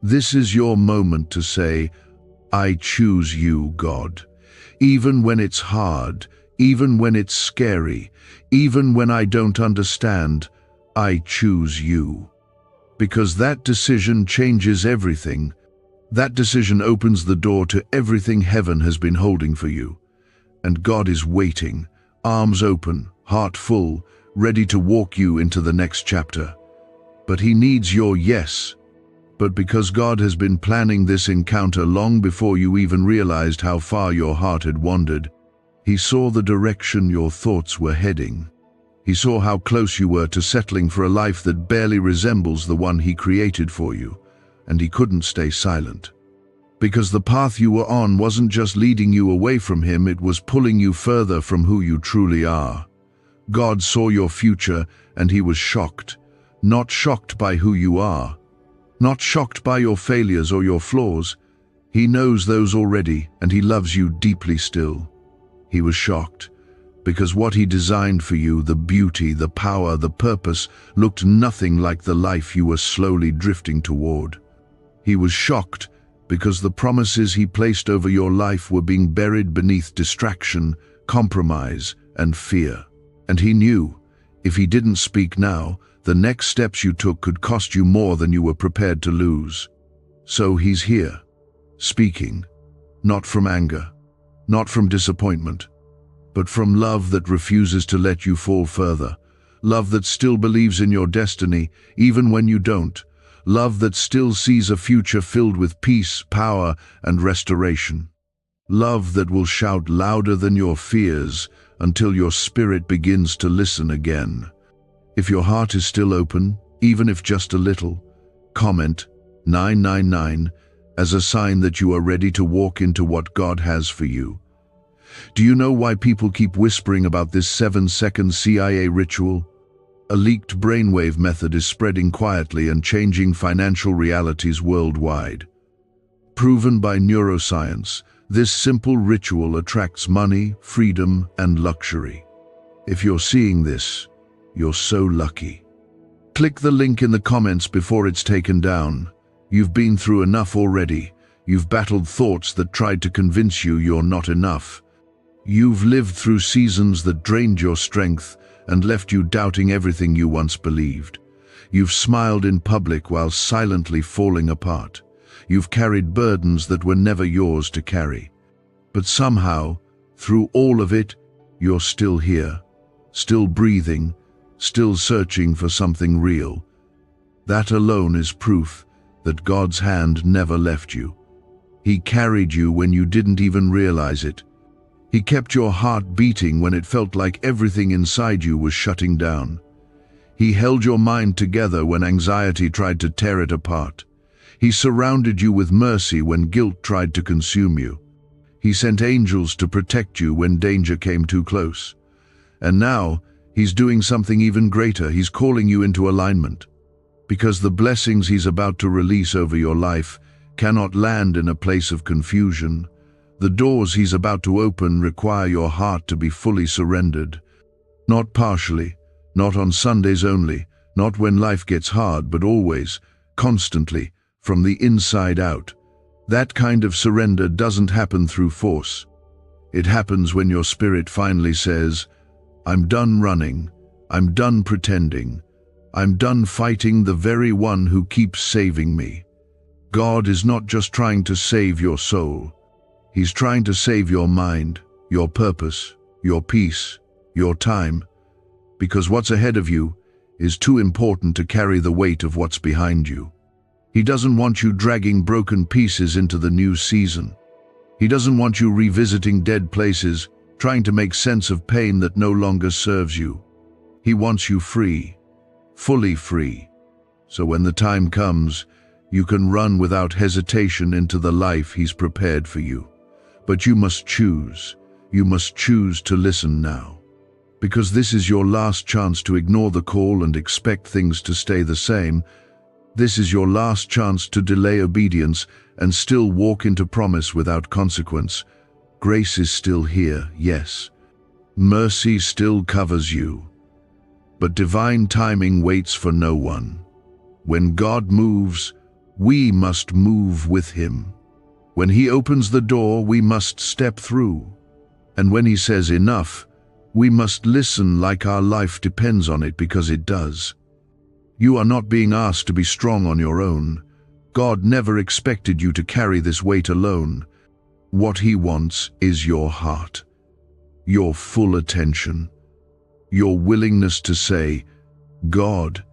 This is your moment to say, "I choose you, God." Even when it's hard, even when it's scary, even when I don't understand, I choose you. Because that decision changes everything. That decision opens the door to everything heaven has been holding for you. And God is waiting, arms open, heart full, ready to walk you into the next chapter. But he needs your yes. But because God has been planning this encounter long before you even realized how far your heart had wandered, he saw the direction your thoughts were heading. He saw how close you were to settling for a life that barely resembles the one he created for you, and he couldn't stay silent. Because the path you were on wasn't just leading you away from him, it was pulling you further from who you truly are. God saw your future and he was shocked. Not shocked by who you are. Not shocked by your failures or your flaws. He knows those already and he loves you deeply still. He was shocked because what he designed for you, the beauty, the power, the purpose, looked nothing like the life you were slowly drifting toward. He was shocked because the promises he placed over your life were being buried beneath distraction, compromise, and fear. And he knew, if he didn't speak now, the next steps you took could cost you more than you were prepared to lose. So he's here, speaking, not from anger, not from disappointment, but from love that refuses to let you fall further, love that still believes in your destiny, even when you don't, love that still sees a future filled with peace, power, and restoration. Love that will shout louder than your fears until your spirit begins to listen again. If your heart is still open, even if just a little, comment 999 as a sign that you are ready to walk into what God has for you. Do you know why people keep whispering about this 7-second CIA ritual? A leaked brainwave method is spreading quietly and changing financial realities worldwide. Proven by neuroscience, this simple ritual attracts money, freedom, and luxury. If you're seeing this, you're so lucky. Click the link in the comments before it's taken down. You've been through enough already. You've battled thoughts that tried to convince you you're not enough. You've lived through seasons that drained your strength and left you doubting everything you once believed. You've smiled in public while silently falling apart. You've carried burdens that were never yours to carry. But somehow, through all of it, you're still here, still breathing, still searching for something real. That alone is proof that God's hand never left you. He carried you when you didn't even realize it. He kept your heart beating when it felt like everything inside you was shutting down. He held your mind together when anxiety tried to tear it apart. He surrounded you with mercy when guilt tried to consume you. He sent angels to protect you when danger came too close. And now, He's doing something even greater. He's calling you into alignment. Because the blessings He's about to release over your life cannot land in a place of confusion. The doors He's about to open require your heart to be fully surrendered. Not partially, not on Sundays only, not when life gets hard, but always, constantly, from the inside out. That kind of surrender doesn't happen through force. It happens when your spirit finally says, "I'm done running, I'm done pretending, I'm done fighting the very one who keeps saving me." God is not just trying to save your soul. He's trying to save your mind, your purpose, your peace, your time, because what's ahead of you is too important to carry the weight of what's behind you. He doesn't want you dragging broken pieces into the new season. He doesn't want you revisiting dead places, trying to make sense of pain that no longer serves you. He wants you free, fully free, so when the time comes, you can run without hesitation into the life He's prepared for you. But you must choose. You must choose to listen now. Because this is your last chance to ignore the call and expect things to stay the same. This is your last chance to delay obedience and still walk into promise without consequence. Grace is still here, yes. Mercy still covers you. But divine timing waits for no one. When God moves, we must move with Him. When He opens the door, we must step through. And when He says enough, we must listen like our life depends on it, because it does. You are not being asked to be strong on your own. God never expected you to carry this weight alone. What He wants is your heart, your full attention, your willingness to say, "God,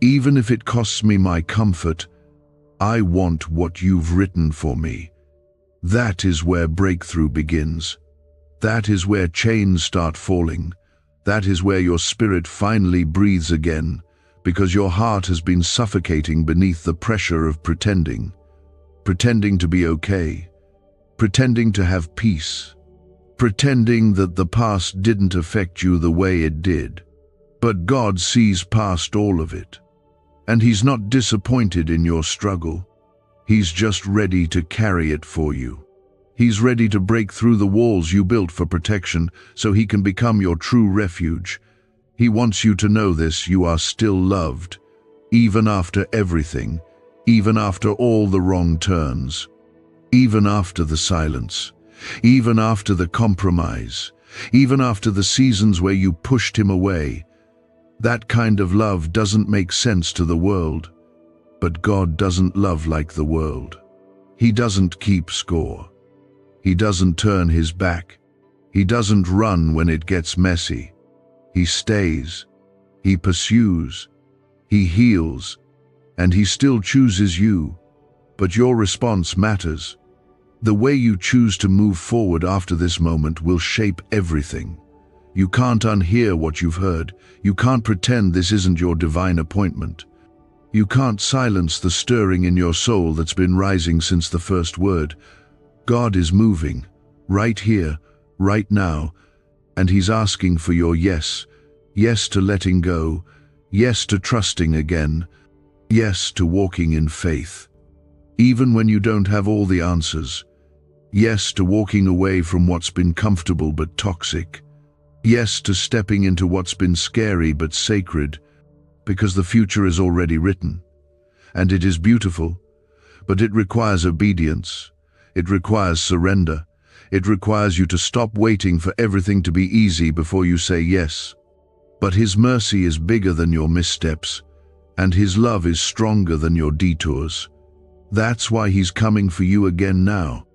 even if it costs me my comfort, I want what you've written for me." That is where breakthrough begins. That is where chains start falling. That is where your spirit finally breathes again, because your heart has been suffocating beneath the pressure of pretending. Pretending to be okay. Pretending to have peace. Pretending that the past didn't affect you the way it did. But God sees past all of it. And He's not disappointed in your struggle. He's just ready to carry it for you. He's ready to break through the walls you built for protection so He can become your true refuge. He wants you to know this: you are still loved, even after everything, even after all the wrong turns, even after the silence, even after the compromise, even after the seasons where you pushed Him away. That kind of love doesn't make sense to the world. But God doesn't love like the world. He doesn't keep score. He doesn't turn His back. He doesn't run when it gets messy. He stays. He pursues. He heals. And He still chooses you. But your response matters. The way you choose to move forward after this moment will shape everything. You can't unhear what you've heard. You can't pretend this isn't your divine appointment. You can't silence the stirring in your soul that's been rising since the first word. God is moving, right here, right now, and He's asking for your yes. Yes to letting go, yes to trusting again, yes to walking in faith. Even when you don't have all the answers. Yes to walking away from what's been comfortable but toxic. Yes to stepping into what's been scary but sacred, because the future is already written. And it is beautiful, but it requires obedience. It requires surrender. It requires you to stop waiting for everything to be easy before you say yes. But His mercy is bigger than your missteps, and His love is stronger than your detours. That's why He's coming for you again now.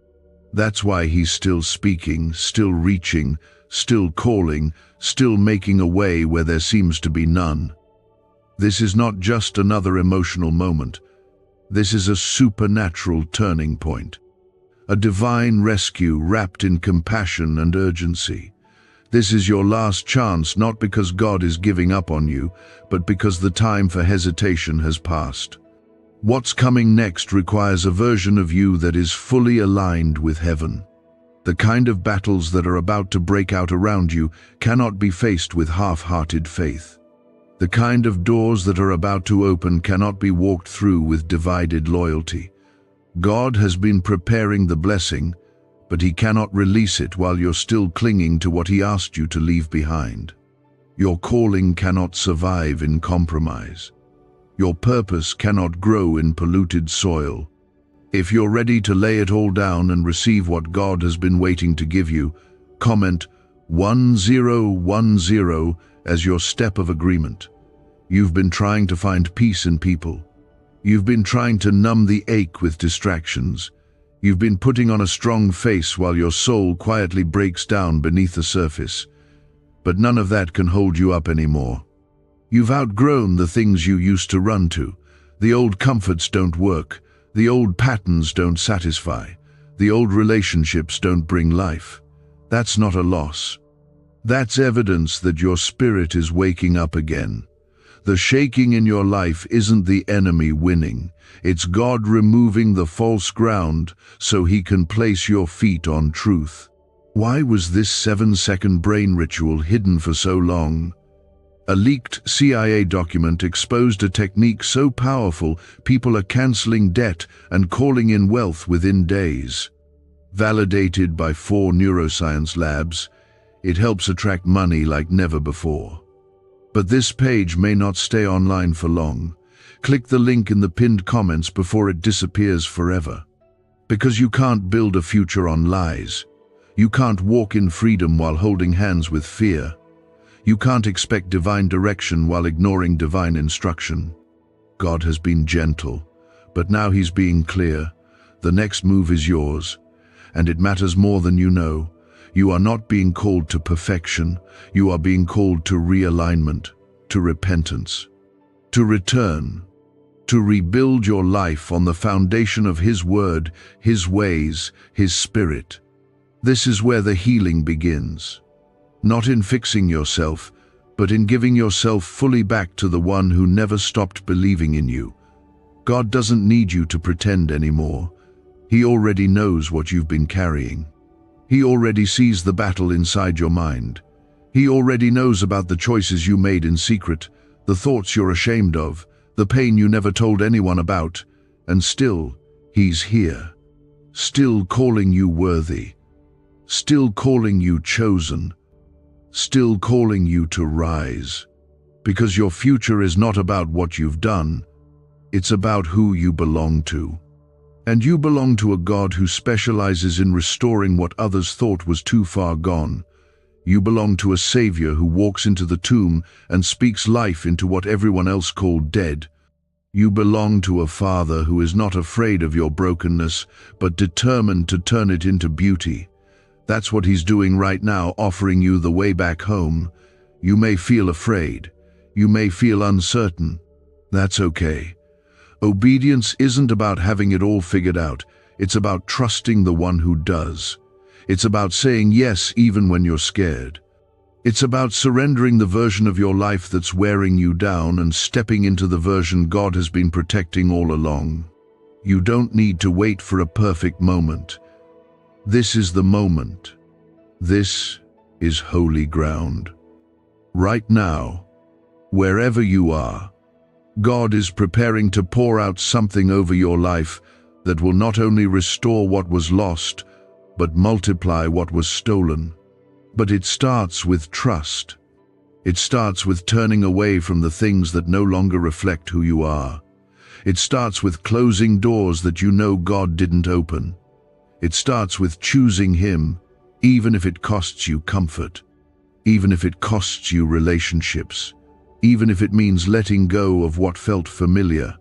That's why He's still speaking, still reaching, still calling, still making a way where there seems to be none. This is not just another emotional moment. This is a supernatural turning point. A divine rescue wrapped in compassion and urgency. This is your last chance, not because God is giving up on you, but because the time for hesitation has passed. What's coming next requires a version of you that is fully aligned with heaven. The kind of battles that are about to break out around you cannot be faced with half-hearted faith. The kind of doors that are about to open cannot be walked through with divided loyalty. God has been preparing the blessing, but He cannot release it while you're still clinging to what He asked you to leave behind. Your calling cannot survive in compromise. Your purpose cannot grow in polluted soil. If you're ready to lay it all down and receive what God has been waiting to give you, comment 1010 as your step of agreement. You've been trying to find peace in people. You've been trying to numb the ache with distractions. You've been putting on a strong face while your soul quietly breaks down beneath the surface. But none of that can hold you up anymore. You've outgrown the things you used to run to. The old comforts don't work. The old patterns don't satisfy. The old relationships don't bring life. That's not a loss. That's evidence that your spirit is waking up again. The shaking in your life isn't the enemy winning. It's God removing the false ground so He can place your feet on truth. Why was this 7-second brain ritual hidden for so long? A leaked CIA document exposed a technique so powerful people are canceling debt and calling in wealth within days. Validated by 4 neuroscience labs, it helps attract money like never before. But this page may not stay online for long. Click the link in the pinned comments before it disappears forever. Because you can't build a future on lies. You can't walk in freedom while holding hands with fear. You can't expect divine direction while ignoring divine instruction. God has been gentle, but now He's being clear. The next move is yours, and it matters more than you know. You are not being called to perfection. You are being called to realignment, to repentance, to return, to rebuild your life on the foundation of His word, His ways, His spirit. This is where the healing begins. Not in fixing yourself, but in giving yourself fully back to the one who never stopped believing in you. God doesn't need you to pretend anymore. He already knows what you've been carrying. He already sees the battle inside your mind. He already knows about the choices you made in secret, the thoughts you're ashamed of, the pain you never told anyone about, and still, He's here. Still calling you worthy. Still calling you chosen. Still calling you to rise. Because your future is not about what you've done, it's about who you belong to. And you belong to a God who specializes in restoring what others thought was too far gone. You belong to a Savior who walks into the tomb and speaks life into what everyone else called dead. You belong to a Father who is not afraid of your brokenness, but determined to turn it into beauty. That's what He's doing right now, offering you the way back home. You may feel afraid. You may feel uncertain. That's okay. Obedience isn't about having it all figured out. It's about trusting the one who does. It's about saying yes even when you're scared. It's about surrendering the version of your life that's wearing you down and stepping into the version God has been protecting all along. You don't need to wait for a perfect moment. This is the moment. This is holy ground. Right now, wherever you are, God is preparing to pour out something over your life that will not only restore what was lost, but multiply what was stolen. But it starts with trust. It starts with turning away from the things that no longer reflect who you are. It starts with closing doors that you know God didn't open. It starts with choosing Him, even if it costs you comfort, even if it costs you relationships, even if it means letting go of what felt familiar,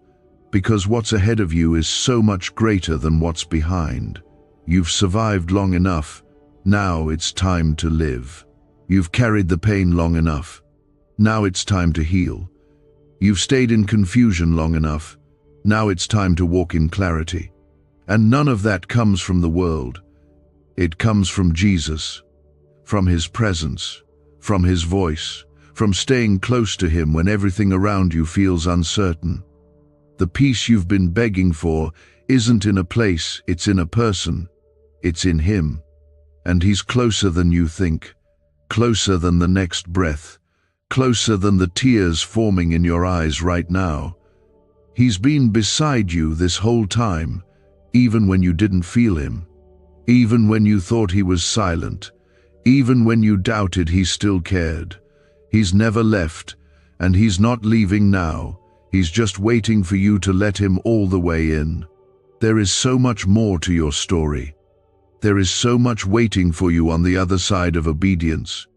because what's ahead of you is so much greater than what's behind. You've survived long enough. Now it's time to live. You've carried the pain long enough. Now it's time to heal. You've stayed in confusion long enough. Now it's time to walk in clarity. And none of that comes from the world. It comes from Jesus, from His presence, from His voice, from staying close to Him when everything around you feels uncertain. The peace you've been begging for isn't in a place, it's in a person. It's in Him. And He's closer than you think, closer than the next breath, closer than the tears forming in your eyes right now. He's been beside you this whole time, even when you didn't feel Him, even when you thought He was silent, even when you doubted He still cared. He's never left, and He's not leaving now. He's just waiting for you to let Him all the way in. There is so much more to your story. There is so much waiting for you on the other side of obedience.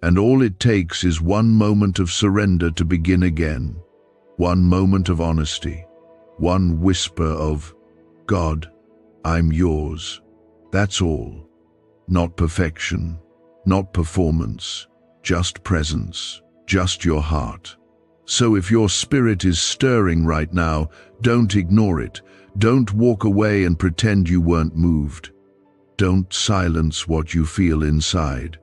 And all it takes is one moment of surrender to begin again. One moment of honesty. One whisper of, God, I'm yours. That's all. Not perfection, not performance, just presence, just your heart. So if your spirit is stirring right now, don't ignore it. Don't walk away and pretend you weren't moved. Don't silence what you feel inside.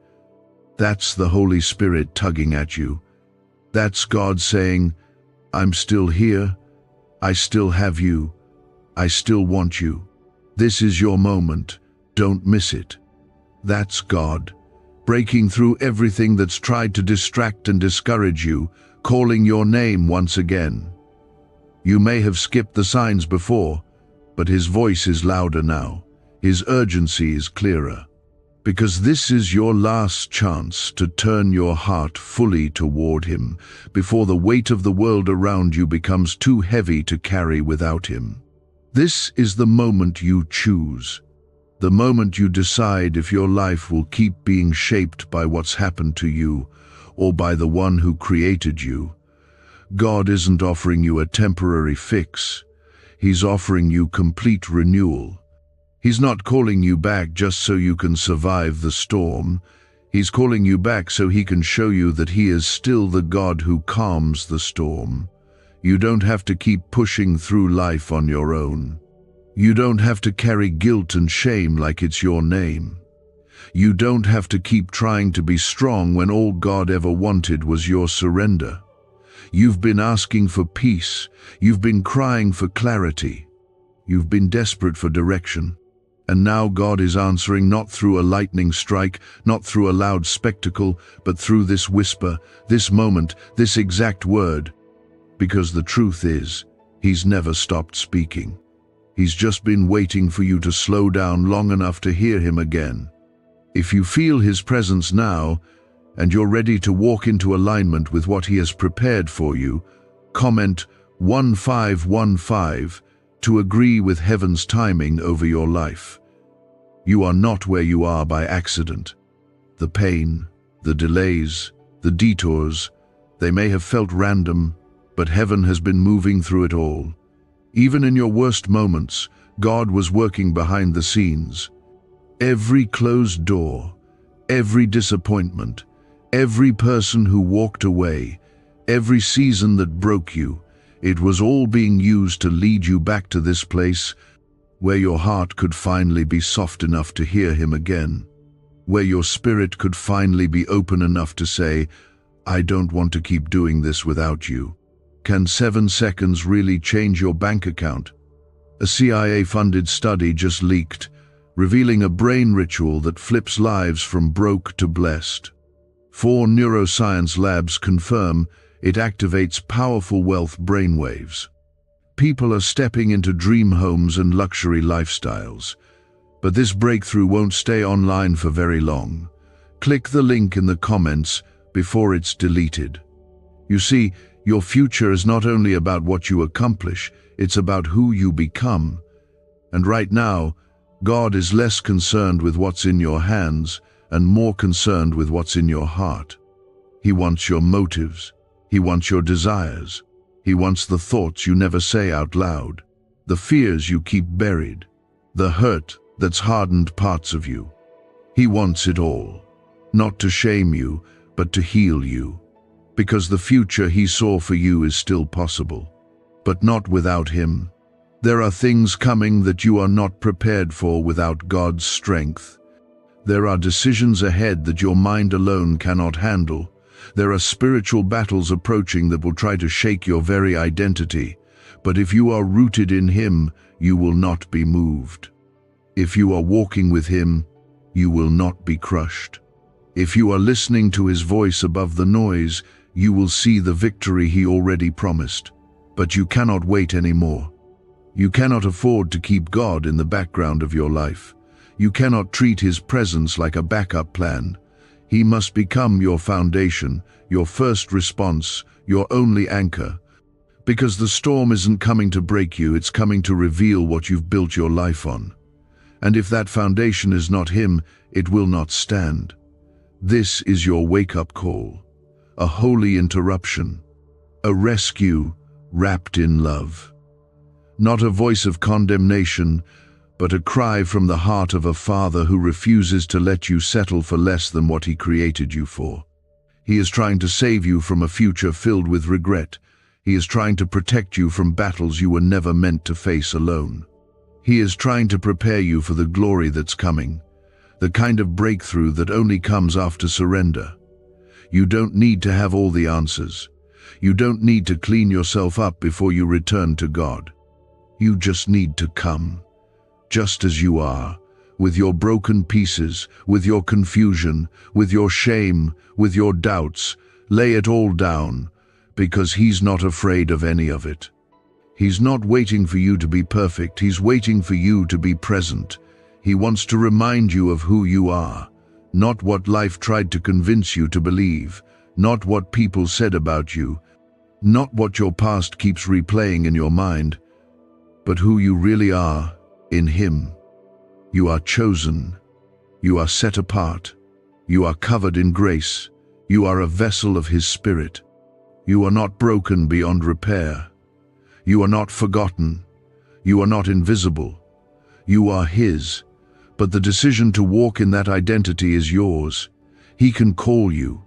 That's the Holy Spirit tugging at you. That's God saying, I'm still here. I still have you. I still want you. This is your moment. Don't miss it. That's God, breaking through everything that's tried to distract and discourage you, calling your name once again. You may have skipped the signs before, but His voice is louder now. His urgency is clearer. Because this is your last chance to turn your heart fully toward Him before the weight of the world around you becomes too heavy to carry without Him. This is the moment you choose. The moment you decide if your life will keep being shaped by what's happened to you or by the One who created you. God isn't offering you a temporary fix. He's offering you complete renewal. He's not calling you back just so you can survive the storm. He's calling you back so He can show you that He is still the God who calms the storm. You don't have to keep pushing through life on your own. You don't have to carry guilt and shame like it's your name. You don't have to keep trying to be strong when all God ever wanted was your surrender. You've been asking for peace. You've been crying for clarity. You've been desperate for direction. And now God is answering not through a lightning strike, not through a loud spectacle, but through this whisper, this moment, this exact word. Because the truth is, He's never stopped speaking. He's just been waiting for you to slow down long enough to hear Him again. If you feel His presence now, and you're ready to walk into alignment with what He has prepared for you, comment 1515 to agree with heaven's timing over your life. You are not where you are by accident. The pain, the delays, the detours, they may have felt random, but heaven has been moving through it all. Even in your worst moments, God was working behind the scenes. Every closed door, every disappointment, every person who walked away, every season that broke you, it was all being used to lead you back to this place where your heart could finally be soft enough to hear Him again, where your spirit could finally be open enough to say, I don't want to keep doing this without you. Can 7 seconds really change your bank account? A CIA-funded study just leaked. revealing a brain ritual that flips lives from broke to blessed. 4 neuroscience labs confirm it activates powerful wealth brainwaves. People are stepping into dream homes and luxury lifestyles. But this breakthrough won't stay online for very long. Click the link in the comments before it's deleted. You see, your future is not only about what you accomplish, it's about who you become. And right now, God is less concerned with what's in your hands and more concerned with what's in your heart. He wants your motives. He wants your desires. He wants the thoughts you never say out loud, the fears you keep buried, the hurt that's hardened parts of you. He wants it all, not to shame you, but to heal you. Because the future he saw for you is still possible, but not without him. There are things coming that you are not prepared for without God's strength. There are decisions ahead that your mind alone cannot handle. There are spiritual battles approaching that will try to shake your very identity. But if you are rooted in him, you will not be moved. If you are walking with him, you will not be crushed. If you are listening to his voice above the noise, you will see the victory he already promised. But you cannot wait anymore. You cannot afford to keep God in the background of your life. You cannot treat his presence like a backup plan. He must become your foundation, your first response, your only anchor. Because the storm isn't coming to break you, it's coming to reveal what you've built your life on. And if that foundation is not him, it will not stand. This is your wake-up call, a holy interruption, a rescue wrapped in love. Not a voice of condemnation, but a cry from the heart of a father who refuses to let you settle for less than what he created you for. He is trying to save you from a future filled with regret. He is trying to protect you from battles you were never meant to face alone. He is trying to prepare you for the glory that's coming, the kind of breakthrough that only comes after surrender. You don't need to have all the answers. You don't need to clean yourself up before you return to God. You just need to come, just as you are, with your broken pieces, with your confusion, with your shame, with your doubts. Lay it all down, because he's not afraid of any of it. He's not waiting for you to be perfect. He's waiting for you to be present. He wants to remind you of who you are, not what life tried to convince you to believe, not what people said about you, not what your past keeps replaying in your mind, but who you really are in him. You are chosen. You are set apart. You are covered in grace. You are a vessel of his Spirit. You are not broken beyond repair. You are not forgotten. You are not invisible. You are his. But the decision to walk in that identity is yours. He can call you.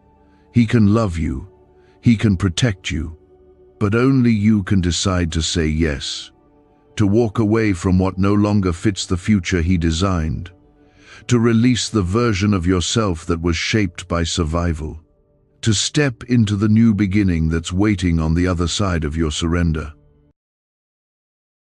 He can love you. He can protect you. But only you can decide to say yes. To walk away from what no longer fits the future he designed. To release the version of yourself that was shaped by survival. To step into the new beginning that's waiting on the other side of your surrender.